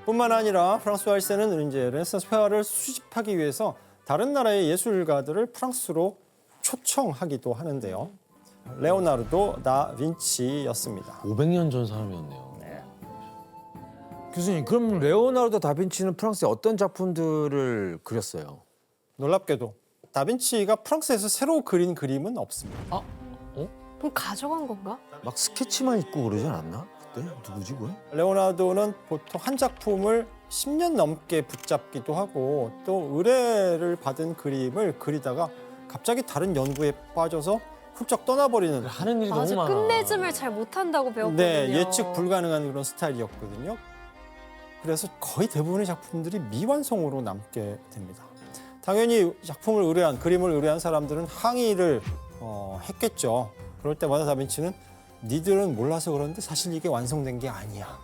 뿐만 아니라 프랑스와 1세는 이제 르네상스 회화를 수집하기 위해서 다른 나라의 예술가들을 프랑스로 초청하기도 하는데요. 레오나르도 다 빈치였습니다. 500년 전 사람이었네요. 교수님, 그럼 레오나르도 다빈치는 프랑스의 어떤 작품들을 그렸어요? 놀랍게도 다빈치가 프랑스에서 새로 그린 그림은 없습니다. 그럼 가져간 건가? 막 스케치만 있고 그러지 않았나? 그때 누구지 그거? 레오나르도는 보통 한 작품을 10년 넘게 붙잡기도 하고 또 의뢰를 받은 그림을 그리다가 갑자기 다른 연구에 빠져서 훌쩍 떠나버리는 하는 일이 너무 맞아, 많아. 끝맺음을 잘 못한다고 배웠거든요. 네, 예측 불가능한 그런 스타일이었거든요. 그래서 거의 대부분의 작품들이 미완성으로 남게 됩니다. 당연히 작품을 의뢰한, 그림을 의뢰한 사람들은 항의를 했겠죠. 그럴 때마다 다빈치는 니들은 몰라서 그러는데 사실 이게 완성된 게 아니야.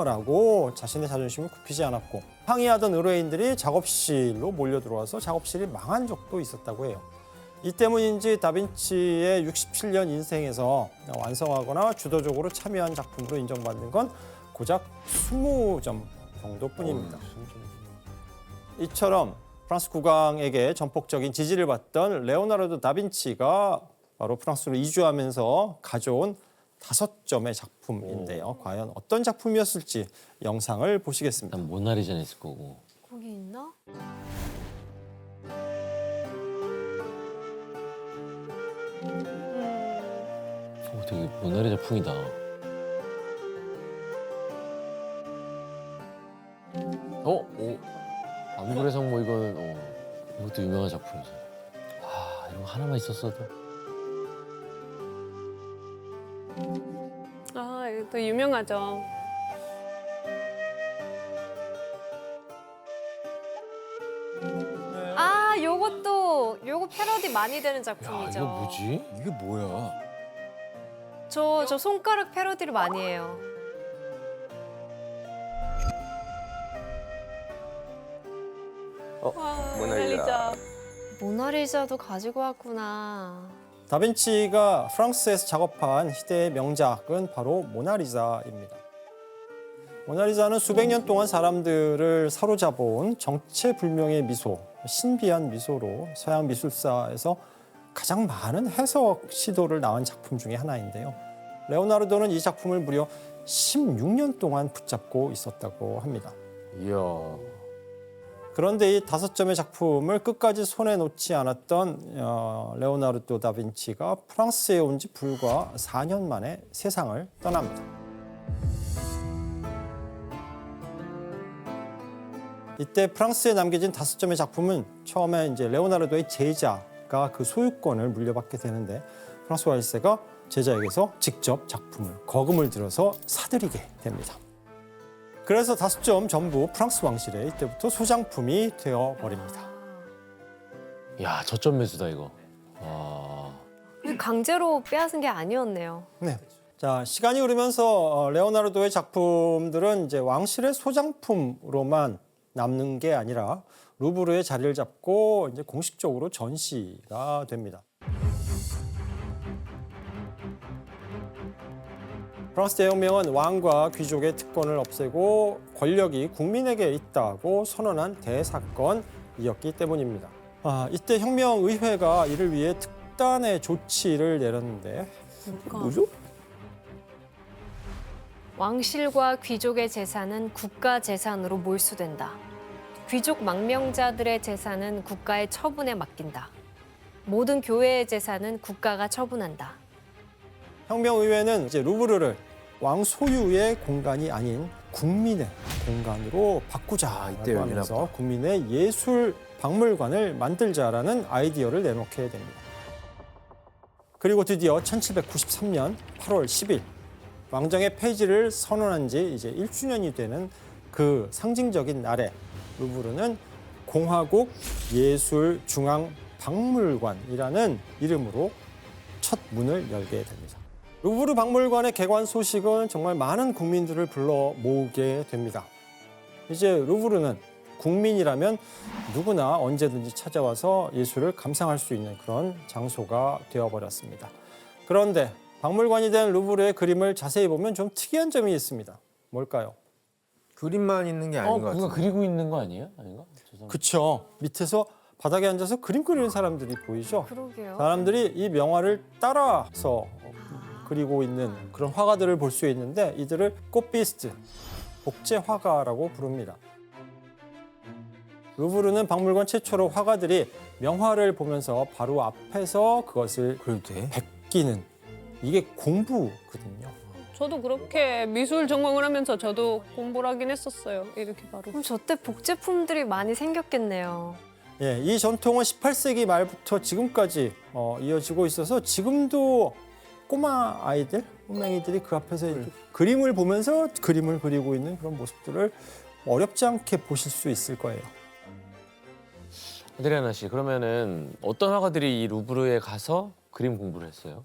라고 자신의 자존심을 굽히지 않았고 항의하던 의뢰인들이 작업실로 몰려 들어와서 작업실이 망한 적도 있었다고 해요. 이 때문인지 다빈치의 67년 인생에서 완성하거나 주도적으로 참여한 작품으로 인정받는 건 고작 20점 정도뿐입니다. 이처럼 프랑스 국왕에게 전폭적인 지지를 받던 레오나르도 다빈치가 바로 프랑스로 이주하면서 가져온 5점의 작품인데요. 과연 어떤 작품이었을지 영상을 보시겠습니다. 일단 모나리자는 있을 거고. 거기 있나? 되게 모나리자 풍이다. 아무래도 성모 이건 이것도 유명한 작품이죠. 아, 이런 거 하나만 있었어도. 아, 이것도 유명하죠. 아, 요거 패러디 많이 되는 야, 작품이죠. 이거 뭐지? 이게 뭐야? 저 손가락 패러디를 많이 해요. 모나리자. 모나리자도 가지고 왔구나. 다빈치가 프랑스에서 작업한 희대의 명작은 바로 모나리자입니다. 모나리자는 수백 년 동안 사람들을 사로잡아온 정체불명의 미소, 신비한 미소로 서양 미술사에서 가장 많은 해석 시도를 낳은 작품 중에 하나인데요. 레오나르도는 이 작품을 무려 16년 동안 붙잡고 있었다고 합니다. 이야. 그런데 이 5점의 작품을 끝까지 손에 놓지 않았던 레오나르도 다빈치가 프랑스에 온 지 불과 4년 만에 세상을 떠납니다. 이때 프랑스에 남겨진 5점의 작품은 처음에 이제 레오나르도의 제자가 그 소유권을 물려받게 되는데 프랑스와 1세가 제자에게서 직접 작품을 거금을 들여서 사들이게 됩니다. 그래서 5점 전부 프랑스 왕실의 이때부터 소장품이 되어버립니다. 야, 저점 매수다 이거. 와. 강제로 빼앗은 게 아니었네요. 네. 자, 시간이 흐르면서 레오나르도의 작품들은 이제 왕실의 소장품으로만 남는 게 아니라 루브르에 자리를 잡고 이제 공식적으로 전시가 됩니다. 프랑스 대혁명은 왕과 귀족의 특권을 없애고 권력이 국민에게 있다고 선언한 대사건이었기 때문입니다. 이때 혁명의회가 이를 위해 특단의 조치를 내렸는데 뭐죠? 왕실과 귀족의 재산은 국가 재산으로 몰수된다. 귀족 망명자들의 재산은 국가의 처분에 맡긴다. 모든 교회의 재산은 국가가 처분한다. 혁명의회는 이제 루브르를 왕 소유의 공간이 아닌 국민의 공간으로 바꾸자라고 이때 하면서 국민의 예술 박물관을 만들자라는 아이디어를 내놓게 됩니다. 그리고 드디어 1793년 8월 10일 왕정의 폐지를 선언한 지 이제 1주년이 되는 그 상징적인 날에 루브르는 공화국 예술중앙박물관이라는 이름으로 첫 문을 열게 됩니다. 루브르 박물관의 개관 소식은 정말 많은 국민들을 불러 모으게 됩니다. 이제 루브르는 국민이라면 누구나 언제든지 찾아와서 예술을 감상할 수 있는 그런 장소가 되어버렸습니다. 그런데 박물관이 된 루브르의 그림을 자세히 보면 좀 특이한 점이 있습니다. 뭘까요? 그림만 있는 게 아닌 것 누가 같은데. 그리고 있는 거 아니에요? 아닌가? 그쵸. 밑에서 바닥에 앉아서 그림 그리는 사람들이 보이죠. 그러게요. 사람들이 이 명화를 따라서 그리고 있는 그런 화가들을 볼 수 있는데 이들을 꽃비스트, 복제 화가라고 부릅니다. 루브르는 박물관 최초로 화가들이 명화를 보면서 바로 앞에서 그것을 그래도 돼? 베끼는 이게 공부거든요. 저도 그렇게 미술 전공을 하면서 저도 공부를 하긴 했었어요. 이렇게 바로. 그럼 저 때 복제품들이 많이 생겼겠네요. 예, 이 전통은 18세기 말부터 지금까지 이어지고 있어서 지금도 꼬마 아이들, 꼬맹이들이 그 앞에서 이렇게 그림을 보면서 그림을 그리고 있는 그런 모습들을 어렵지 않게 보실 수 있을 거예요. 아드리아나 씨, 그러면은 어떤 화가들이 이 루브르에 가서 그림 공부를 했어요?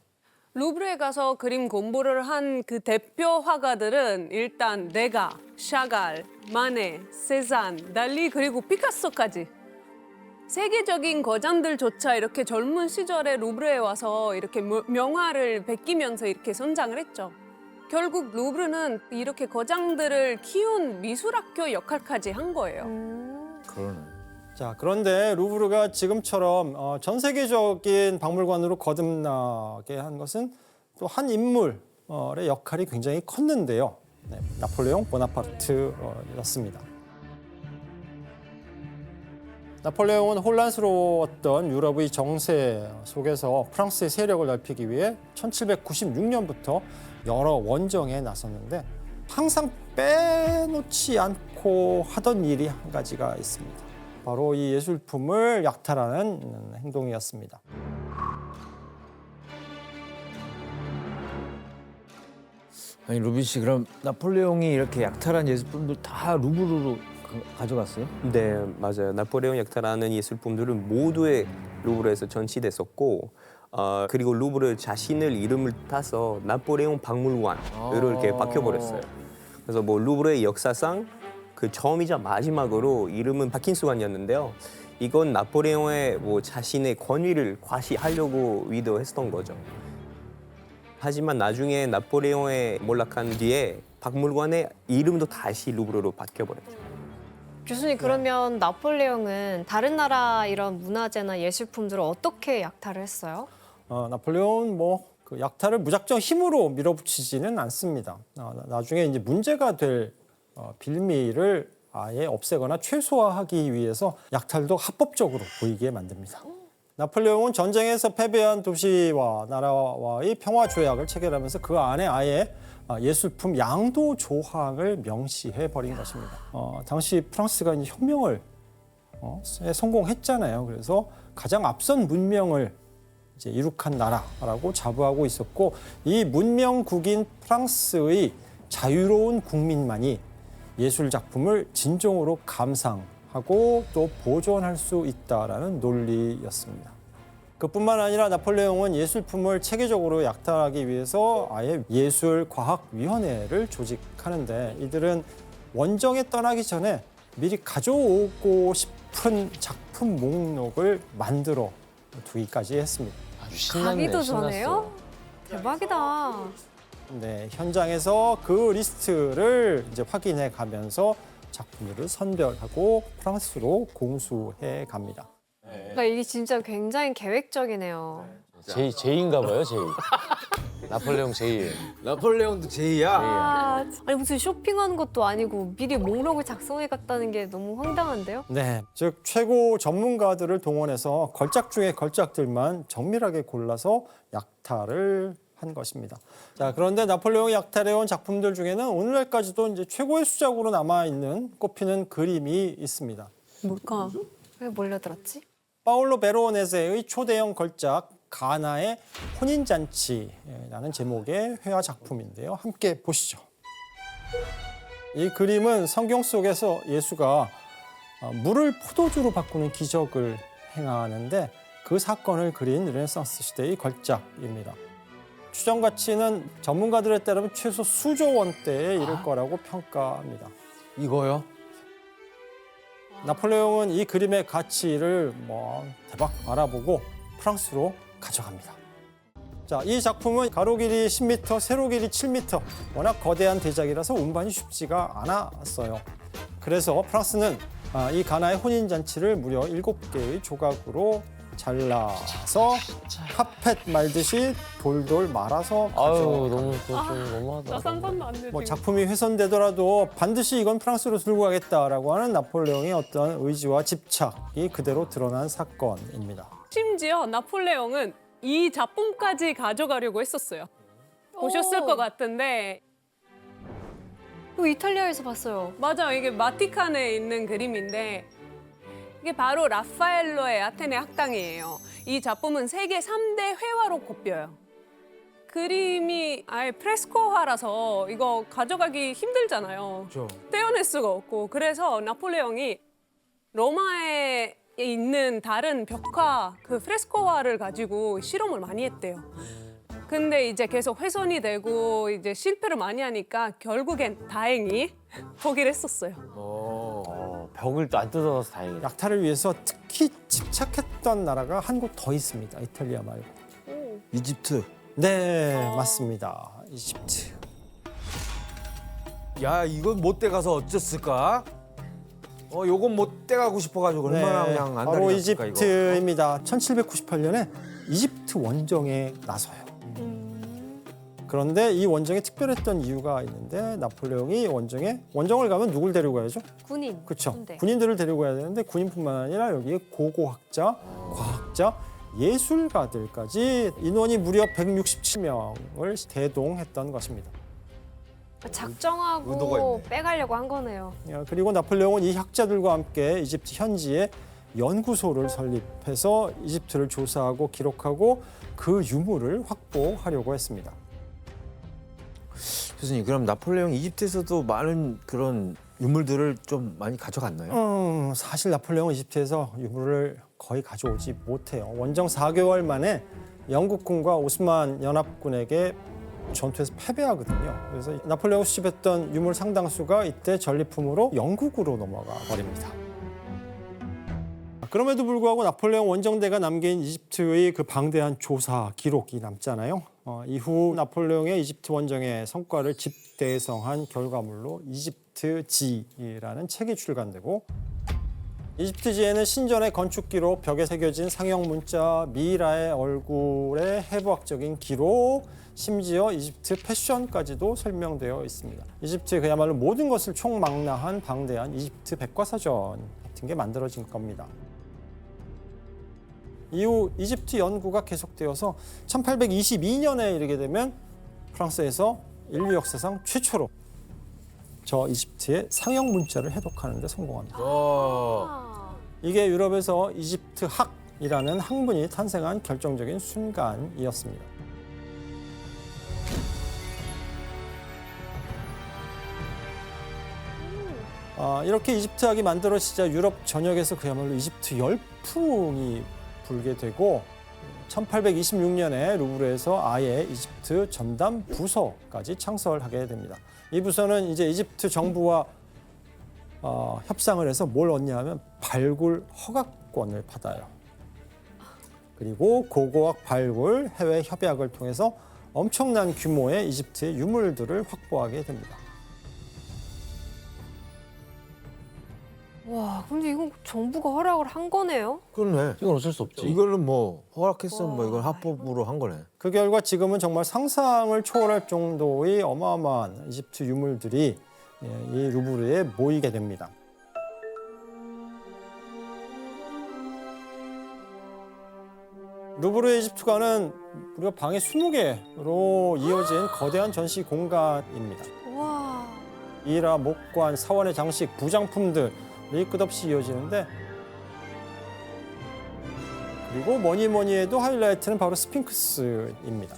루브르에 가서 그림 공부를 한 그 대표 화가들은 일단 데가, 샤갈, 마네, 세잔, 달리 그리고 피카소까지. 세계적인 거장들조차 이렇게 젊은 시절에 루브르에 와서 이렇게 명화를 베끼면서 이렇게 선장을 했죠. 결국 루브르는 이렇게 거장들을 키운 미술학교 역할까지 한 거예요. 그러네. 자, 그런데 루브르가 지금처럼 전 세계적인 박물관으로 거듭나게 한 것은 또 한 인물의 역할이 굉장히 컸는데요. 네, 나폴레옹 보나파르트였습니다. 나폴레옹은 혼란스러웠던 유럽의 정세 속에서 프랑스의 세력을 넓히기 위해 1796년부터 여러 원정에 나섰는데 항상 빼놓지 않고 하던 일이 한 가지가 있습니다. 바로 이 예술품을 약탈하는 행동이었습니다. 아니 루빈 씨 그럼 나폴레옹이 이렇게 약탈한 예술품들 다 루브르로 가져갔어요? 네, 맞아요. 나폴레옹 약탈하는 예술품들은 모두의 루브르에서 전시됐었고 그리고 루브르 자신을 이름을 따서 나폴레옹 박물관으로 이렇게 바뀌어버렸어요. 그래서 뭐 루브르의 역사상 그 처음이자 마지막으로 이름은 바뀐 순간이었는데요. 이건 나폴레옹의 뭐 자신의 권위를 과시하려고 의도했던 거죠. 하지만 나중에 나폴레옹에 몰락한 뒤에 박물관의 이름도 다시 루브르로 바뀌어버렸죠. 교수님 그러면 나폴레옹은 다른 나라 이런 문화재나 예술품들을 어떻게 약탈을 했어요? 나폴레옹은 그 약탈을 무작정 힘으로 밀어붙이지는 않습니다. 나중에 이제 문제가 될 빌미를 아예 없애거나 최소화하기 위해서 약탈도 합법적으로 보이게 만듭니다. 나폴레옹은 전쟁에서 패배한 도시와 나라와의 평화 조약을 체결하면서 그 안에 아예 예술품 양도 조항을 명시해 버린 것입니다. 당시 프랑스가 이제 혁명을 성공했잖아요. 그래서 가장 앞선 문명을 이제 이룩한 나라라고 자부하고 있었고 이 문명국인 프랑스의 자유로운 국민만이 예술 작품을 진정으로 감상하고 또 보존할 수 있다라는 논리였습니다. 그뿐만 아니라 나폴레옹은 예술품을 체계적으로 약탈하기 위해서 아예 예술과학위원회를 조직하는데 이들은 원정에 떠나기 전에 미리 가져오고 싶은 작품 목록을 만들어 두기까지 했습니다. 아주 신났네. 가기도 신났어. 전에요? 대박이다. 네, 현장에서 그 리스트를 이제 확인해 가면서 작품들을 선별하고 프랑스로 공수해 갑니다. 그러니까 이게 진짜 굉장히 계획적이네요. 제이인가 봐요, 제이. 나폴레옹 제이. 나폴레옹도 제이야. 아니 무슨 쇼핑하는 것도 아니고 미리 목록을 작성해 갔다는 게 너무 황당한데요? 네, 즉 최고 전문가들을 동원해서 걸작 중에 걸작들만 정밀하게 골라서 약탈을 한 것입니다. 자, 그런데 나폴레옹이 약탈해온 작품들 중에는 오늘날까지도 이제 최고의 수작으로 남아 있는 꼽히는 그림이 있습니다. 뭘까? 왜 몰려들었지? 파올로 베로네세의 초대형 걸작 가나의 혼인잔치라는 제목의 회화 작품인데요. 함께 보시죠. 이 그림은 성경 속에서 예수가 물을 포도주로 바꾸는 기적을 행하는데 그 사건을 그린 르네상스 시대의 걸작입니다. 추정 가치는 전문가들에 따르면 최소 수조 원대에 이를 거라고 평가합니다. 이거요? 나폴레옹은 이 그림의 가치를 대박 알아보고 프랑스로 가져갑니다. 자, 이 작품은 가로 길이 10m, 세로 길이 7m. 워낙 거대한 대작이라서 운반이 쉽지가 않았어요. 그래서 프랑스는 이 가나의 혼인잔치를 무려 7개의 조각으로 잘라서 카펫 말듯이 돌돌 말아서 아유 가져가. 너무 그거 좀 너무하다. 나 상상도 안 돼. 뭐 지금. 작품이 훼손되더라도 반드시 이건 프랑스로 들고 가겠다라고 하는 나폴레옹의 어떤 의지와 집착이 그대로 드러난 사건입니다. 심지어 나폴레옹은 이 작품까지 가져가려고 했었어요. 보셨을 것 같은데 이거 이탈리아에서 봤어요. 맞아, 이게 바티칸에 있는 그림인데 이게 바로 라파엘로의 아테네 학당이에요. 이 작품은 세계 3대 회화로 꼽혀요. 그림이 아예 프레스코화라서 이거 가져가기 힘들잖아요. 그렇죠. 떼어낼 수가 없고 그래서 나폴레옹이 로마에 있는 다른 벽화 그 프레스코화를 가지고 실험을 많이 했대요. 근데 이제 계속 훼손이 되고 이제 실패를 많이 하니까 결국엔 다행히 포기를 했었어요. 벽을 또 안 뜯어서 다행이다. 약탈을 위해서 특히 집착했던 나라가 한 곳 더 있습니다. 이탈리아 말고. 이집트. 네, 맞습니다. 이집트. 야, 이건 못 떼가서 어쩌을까? 요건 못 떼가고 싶어가지고 얼마나 그냥 안 바로 다녔을까, 이거. 이집트입니다. 1798년에 이집트 원정에 나서요. 그런데 이 원정에 특별했던 이유가 있는데 나폴레옹이 원정을 가면 누굴 데리고 가야죠? 군인. 그렇죠. 군대. 군인들을 데리고 가야 되는데 군인뿐만 아니라 여기에 고고학자, 과학자, 예술가들까지 인원이 무려 167명을 대동했던 것입니다. 그러니까 의도가 작정하고 있네. 빼가려고 한 거네요. 그리고 나폴레옹은 이 학자들과 함께 이집트 현지에 연구소를 설립해서 이집트를 조사하고 기록하고 그 유물을 확보하려고 했습니다. 교수님, 그럼 나폴레옹 이집트에서도 많은 그런 유물들을 좀 많이 가져갔나요? 사실 나폴레옹은 이집트에서 유물을 거의 가져오지 못해요. 원정 4개월 만에 영국군과 오스만 연합군에게 전투에서 패배하거든요. 그래서 나폴레옹 수집했던 유물 상당수가 이때 전리품으로 영국으로 넘어가 버립니다. 그럼에도 불구하고 나폴레옹 원정대가 남긴 이집트의 그 방대한 조사 기록이 남잖아요. 이후 나폴레옹의 이집트 원정의 성과를 집대성한 결과물로 이집트지라는 책이 출간되고 이집트지에는 신전의 건축 기록, 벽에 새겨진 상형 문자, 미이라의 얼굴의 해부학적인 기록, 심지어 이집트 패션까지도 설명되어 있습니다. 이집트의 그야말로 모든 것을 총망라한 방대한 이집트 백과사전 같은 게 만들어진 겁니다. 이후 이집트 연구가 계속되어서 1822년에 이르게 되면 프랑스에서 인류 역사상 최초로 저 이집트의 상형 문자를 해독하는 데 성공합니다. 이게 유럽에서 이집트 학이라는 학문이 탄생한 결정적인 순간이었습니다. 이렇게 이집트학이 만들어지자 유럽 전역에서 그야말로 이집트 열풍이 불게 되고 1826년에 루브르에서 아예 이집트 전담 부서까지 창설하게 됩니다. 이 부서는 이제 이집트 정부와 협상을 해서 뭘 얻냐 하면 발굴 허가권을 받아요. 그리고 고고학 발굴 해외 협약을 통해서 엄청난 규모의 이집트의 유물들을 확보하게 됩니다. 와, 근데 이건 정부가 허락을 한 거네요. 그러네. 이건 어쩔 수 없지. 이거는 뭐 허락했으면 뭐 이건 합법으로 한 거네. 그 결과 지금은 정말 상상을 초월할 정도의 어마어마한 이집트 유물들이 이 루브르에 모이게 됩니다. 루브르 이집트관은 우리가 방이 20개로 이어진 거대한 전시 공간입니다. 와. 미이라, 목관, 사원의 장식, 부장품들이 끝없이 이어지는데 그리고 뭐니 해도 하이라이트는 바로 스핑크스입니다.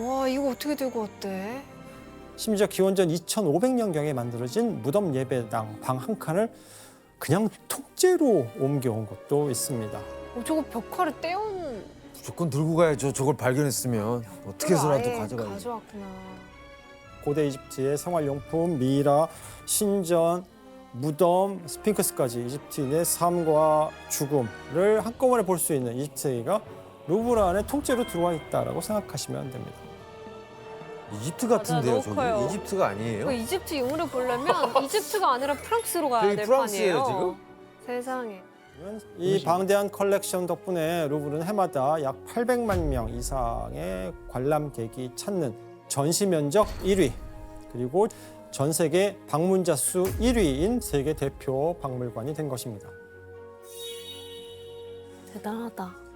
와, 이거 어떻게 들고 왔대? 심지어 기원전 2500년경에 만들어진 무덤 예배당 방 한 칸을 그냥 통째로 옮겨온 것도 있습니다. 저거 벽화를 떼온 무조건 들고 가야죠. 저걸 발견했으면 어떻게 해서라도 아예 가져가야죠. 가져왔구나. 고대 이집트의 생활용품, 미이라, 신전, 무덤, 스핑크스까지 이집트인의 삶과 죽음을 한꺼번에 볼 수 있는 이집트가 루브르 안에 통째로 들어와 있다라고 생각하시면 됩니다. 이집트 같은데요, 너무 저기? 커요. 이집트가 아니에요? 그 이집트 유물을 보려면 이집트가 아니라 프랑스로 가야 저기 될 프랑스예요, 판이에요. 지금? 세상에. 이 방대한 컬렉션 덕분에 루브르는 해마다 약 800만 명 이상의 관람객이 찾는 전시 면적 1위, 그리고 전 세계 방문자 수 1위인 세계 대표 박물관이 된 것입니다. 대단하다.